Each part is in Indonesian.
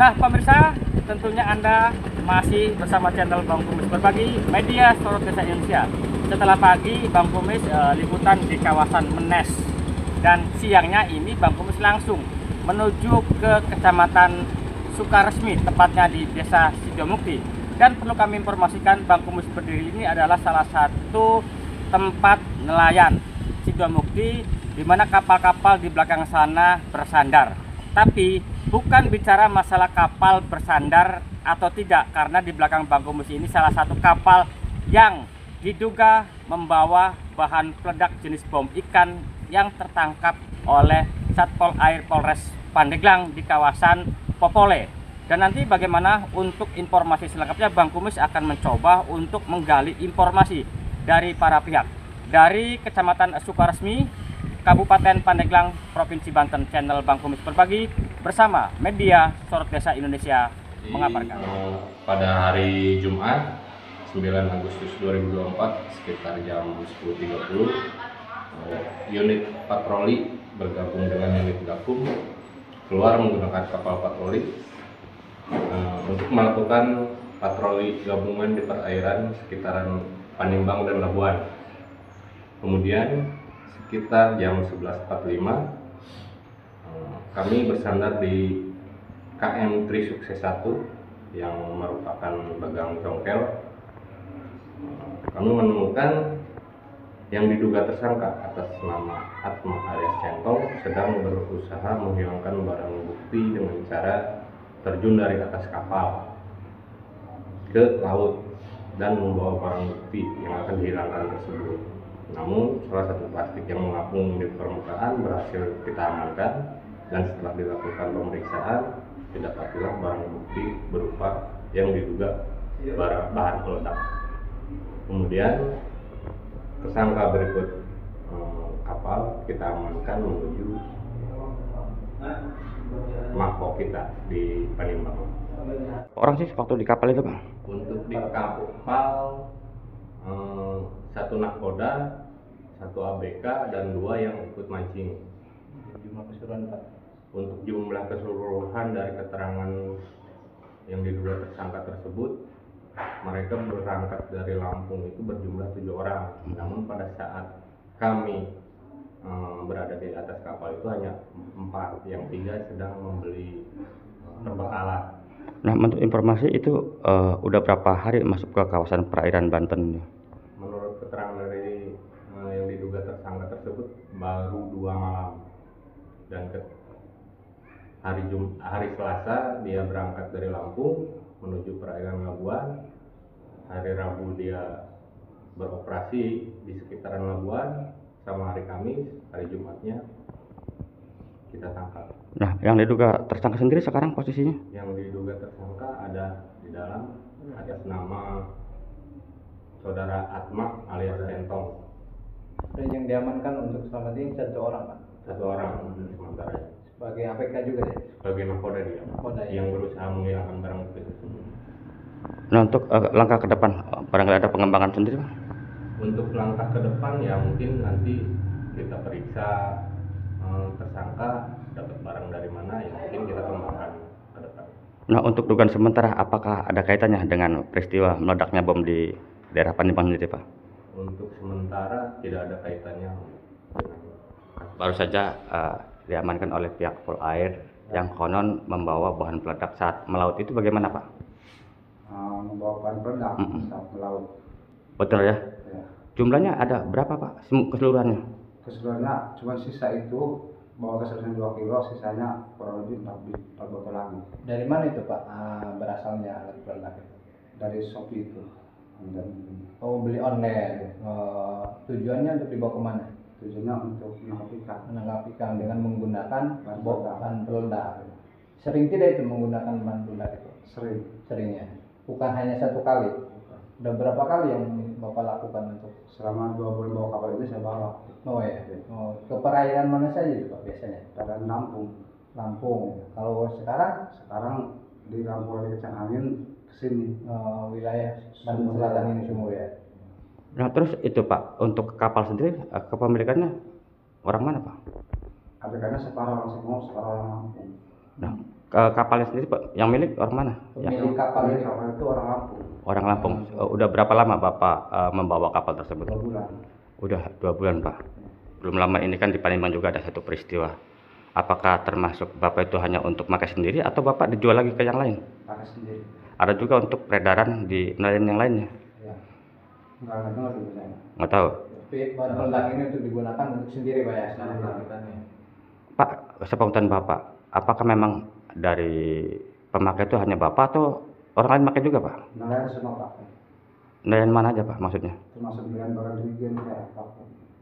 Nah pemirsa, tentunya Anda masih bersama channel Bang Kumis Berbagi, media Sorot Desa Indonesia. Setelah pagi Bang Kumis liputan di kawasan Menes, dan siangnya ini Bang Kumis langsung menuju ke Kecamatan Sukaresmi, tepatnya di Desa Sidomukti. Dan perlu kami informasikan, Bang Kumis berdiri ini adalah salah satu tempat nelayan Sidomukti, di mana kapal-kapal di belakang sana bersandar. Tapi bukan bicara masalah kapal bersandar atau tidak, karena di belakang Bang Kumis ini salah satu kapal yang diduga membawa bahan peledak jenis bom ikan yang tertangkap oleh Satpol Air Polres Pandeglang di kawasan Popole. Dan nanti bagaimana untuk informasi selengkapnya, Bang Kumis akan mencoba untuk menggali informasi dari para pihak. Dari Kecamatan Sukaresmi, Kabupaten Pandeglang, Provinsi Banten, channel Bang Kumis Berbagi bersama media Sorot Desa Indonesia mengabarkan. Pada hari Jumat 9 Agustus 2024 sekitar jam 10.30, unit patroli bergabung dengan unit Gakum keluar menggunakan kapal patroli untuk melakukan patroli gabungan di perairan sekitaran Panimbang dan Labuan. Kemudian sekitar jam 11.45 kami bersandar di KM Trisukses 1 yang merupakan bagang congkel. Kami menemukan yang diduga tersangka atas nama Atma alias Centong sedang berusaha menghilangkan barang bukti dengan cara terjun dari atas kapal ke laut dan membawa barang bukti yang akan dihilangkan tersebut. Namun salah satu plastik yang mengapung di permukaan berhasil kita amankan, dan setelah dilakukan pemeriksaan didapatilah barang bukti berupa yang diduga bahan peledak. Kemudian tersangka berikut kapal kita amankan menuju mako kita di Panimbang. Orang sih waktu di kapal itu, Bang? Untuk di kapal satu nakoda, satu ABK, dan 2 yang ikut mancing. Jumlah keseluruhan, Pak? Untuk jumlah keseluruhan dari keterangan yang diduga tersangka tersebut, mereka berangkat dari Lampung itu berjumlah 7 orang. Namun pada saat kami berada di atas kapal itu hanya 4, yang 3 sedang membeli perbekalan. Nah, untuk informasi itu udah berapa hari masuk ke kawasan perairan Banten ini? Menurut keterangan dari yang diduga tersangka tersebut baru 2 malam, dan hari Selasa dia berangkat dari Lampung menuju perairan Labuan. Hari Rabu dia beroperasi di sekitaran Labuan, sama hari Kamis, hari Jumatnya kita tangkap. Nah, yang diduga tersangka sendiri sekarang posisinya? Yang diduga tersangka ada di dalam atas nama saudara Atma alias Centong. Dan yang diamankan untuk selamat ini 1 orang, Pak? 1 orang sementara. Sebagai APK juga deh? Sebagai nakoda dia, yang berusaha menghilangkan barang bukti tersebut. Nah, untuk langkah ke depan, barangkali ada pengembangan sendiri, Bang? Untuk langkah ke depan ya mungkin nanti kita periksa tersangka dapat barang dari mana, ya mungkin kita kembangkan ke depan. Nah, untuk dugaan sementara apakah ada kaitannya dengan peristiwa meledaknya bom di daerah Panimbang sendiri, Pak? Untuk sementara tidak ada kaitannya. Baru saja diamankan oleh pihak Pol Air yang konon membawa bahan peledak saat melaut, itu bagaimana, Pak? Membawa bahan peledak saat melaut. Betul ya? Ya. Jumlahnya ada berapa, Pak? Keseluruhannya? Keseluruhannya cuma sisa itu bawa keseluruhan 2 kilo, sisanya kurang lebih 4 botol lagi. Dari mana itu, Pak, berasalnya alat peledak itu? Dari Shopee itu. Oh, beli online. Tujuannya untuk dibawa kemana? Tujuannya untuk menangkap ikan dengan menggunakan bahan peledak. Sering tidak itu menggunakan bahan peledak itu? Seringnya. Bukan hanya 1 kali. Udah berapa kali yang Bapak lakukan untuk? Selama 2 bulan bawa kapal itu saya bawa. Oh ya. Oh, ke perairan mana saja itu, Pak, biasanya? Perairan Lampung. Kalau sekarang? Sekarang di Lampung dari Kecang Angin ke sini. Wilayah Banten Selatan ini semua ya. Nah, terus itu, Pak, untuk kapal sendiri kepemilikannya orang mana, Pak? ABK-nya separuh orang Simo, separuh orang Lampung. Nah, Kapalnya sendiri Pak, yang milik orang mana? Pemilik kapal itu orang Lampung. Orang Lampung. Udah berapa lama Bapak membawa kapal tersebut? 2 bulan. Udah 2 bulan Pak. Belum lama ini kan di Palembang juga ada satu peristiwa. Apakah termasuk Bapak itu hanya untuk makan sendiri atau Bapak dijual lagi ke yang lain? Pakai sendiri. Ada juga untuk peredaran di nelayan yang lainnya? Ya. Nggak ngerti saya. Nggak tahu. Tapi bahan peledak ini untuk digunakan untuk sendiri Pak ya. Pak, sepengetahuan Bapak, apakah memang dari pemakai itu hanya Bapak atau orang lain pakai juga Pak? Nelayan semua Pak. Nelayan mana aja Pak maksudnya? Termasuk nelayan bagan dirigen ya Pak.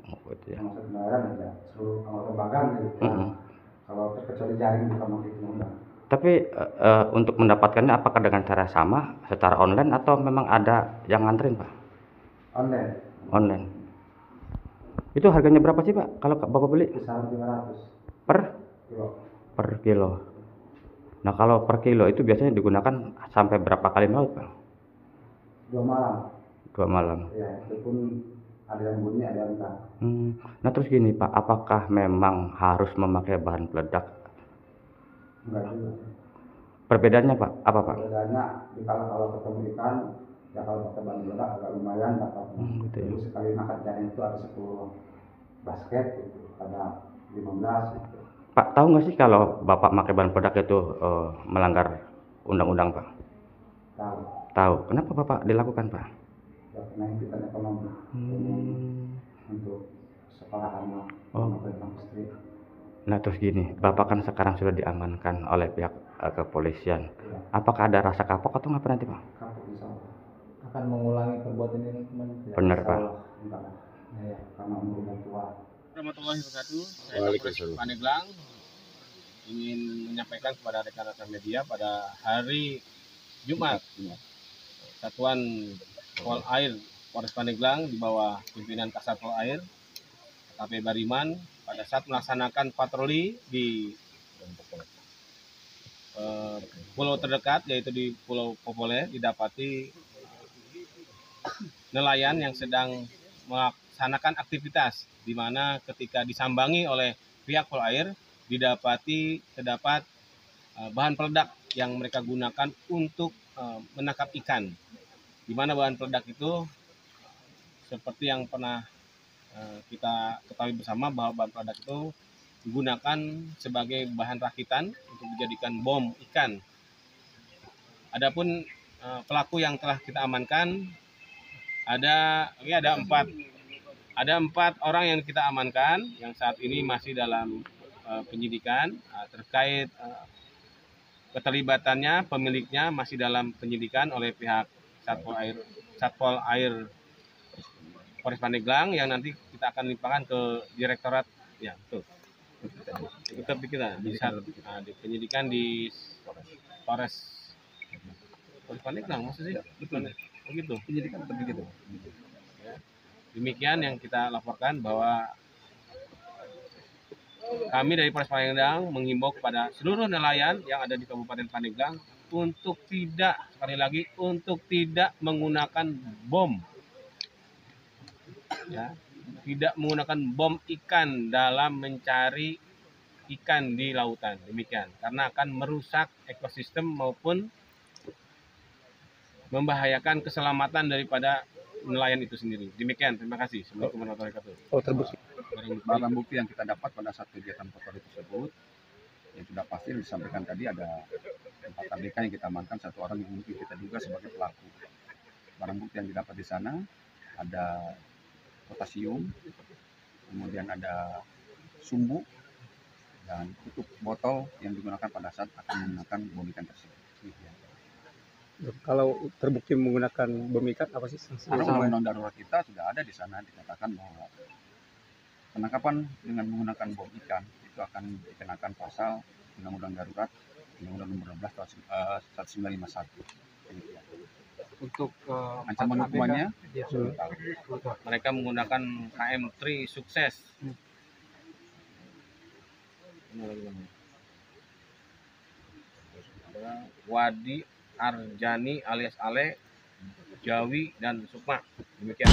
Oh, gitu ya. Termasuk nelayan aja. Seluruh anggota bagan gitu. Kalau terkecuali jaring bukan begitu mudah. Tapi untuk mendapatkannya apakah dengan cara sama, secara online atau memang ada yang nganterin Pak? Online. Online. Itu harganya berapa sih Pak kalau Bapak beli? Kisaran 500 Per kilo. per kilo. Nah kalau per kilo itu biasanya digunakan sampai berapa kali melaut Pak? 2 malam. 2 malam. Ya, itu pun ada yang bunyi, ada yang enggak. Nah terus gini Pak, apakah memang harus memakai bahan peledak? Enggak juga. Perbedaannya Pak, apa Pak? Bedanya kalau ketemu ikan, ya kalau pakai bahan peledak agak lumayan dapat. Gitu ya. Jadi sekali makan jaring itu ada 10 basket gitu, ada 15 gitu. Pak tahu nggak sih kalau Bapak pakai bahan peledak itu melanggar undang-undang Pak? Tahu. Tahu. Kenapa Bapak dilakukan Pak? Ya karena himpitan ekonomi. Untuk sekolah anak, dan istri. Nah terus gini, Bapak kan sekarang sudah diamankan oleh pihak kepolisian. Ya, Apakah ada rasa kapok atau apa nanti Pak? kapok insya Allah. Akan mengulangi perbuatan ini Benar Pak. Enggak lah. Ya, karena umur udah tua. Warahmatullahi wabarakatuh. Saya Waalaikumsalam. Kapolres Pandeglang ingin menyampaikan kepada rekan-rekan media pada hari Jumat, Satuan Pol Air Polres Pandeglang di bawah pimpinan Kasat Pol Air KP Bariman pada saat melaksanakan patroli di pulau terdekat yaitu di Pulau Popole didapati nelayan yang sedang melaksanakan aktivitas di mana ketika disambangi oleh pihak Pol Air terdapat bahan peledak yang mereka gunakan untuk menangkap ikan. Di mana bahan peledak itu seperti yang pernah kita ketahui bersama bahwa bahan peledak itu digunakan sebagai bahan rakitan untuk dijadikan bom ikan. Adapun pelaku yang telah kita amankan ada 4 orang yang kita amankan yang saat ini masih dalam penyidikan terkait keterlibatannya pemiliknya masih dalam penyidikan oleh pihak Satpol Air Polres Pandeglang yang nanti kita akan limpahkan ke direktorat ya betul. Tetap kita di penyidikan di Polres Pandeglang maksudnya betul begitu penyidikan tetap begitu. Demikian yang kita laporkan bahwa kami dari Polres Pandeglang menghimbau kepada seluruh nelayan yang ada di Kabupaten Pandeglang untuk tidak menggunakan bom, ya, tidak menggunakan bom ikan dalam mencari ikan di lautan. Demikian, karena akan merusak ekosistem maupun membahayakan keselamatan daripada nelayan itu sendiri. Demikian, terima kasih. Assalamualaikum warahmatullahi wabarakatuh. Terbukti. Barang bukti yang kita dapat pada saat kegiatan patroli tersebut, yang sudah pasti disampaikan tadi ada 4 ABK yang kita amankan, 1 orang yang mungkin kita duga sebagai pelaku. Barang bukti yang didapat di sana ada potasium, kemudian ada sumbu dan tutup botol yang digunakan pada saat akan menggunakan bom ikan tersebut. Kalau terbukti menggunakan bom ikan apa sih sanksinya? Karena undang-undang darurat kita sudah ada di sana dikatakan bahwa penangkapan dengan menggunakan bom ikan itu akan dikenakan pasal undang-undang darurat Undang-Undang Nomor 12 tahun 1951. Untuk Ancaman hukumannya Mereka menggunakan KM3 sukses. Wadi Arjani alias Ale, Jawi dan Sukma. Demikian.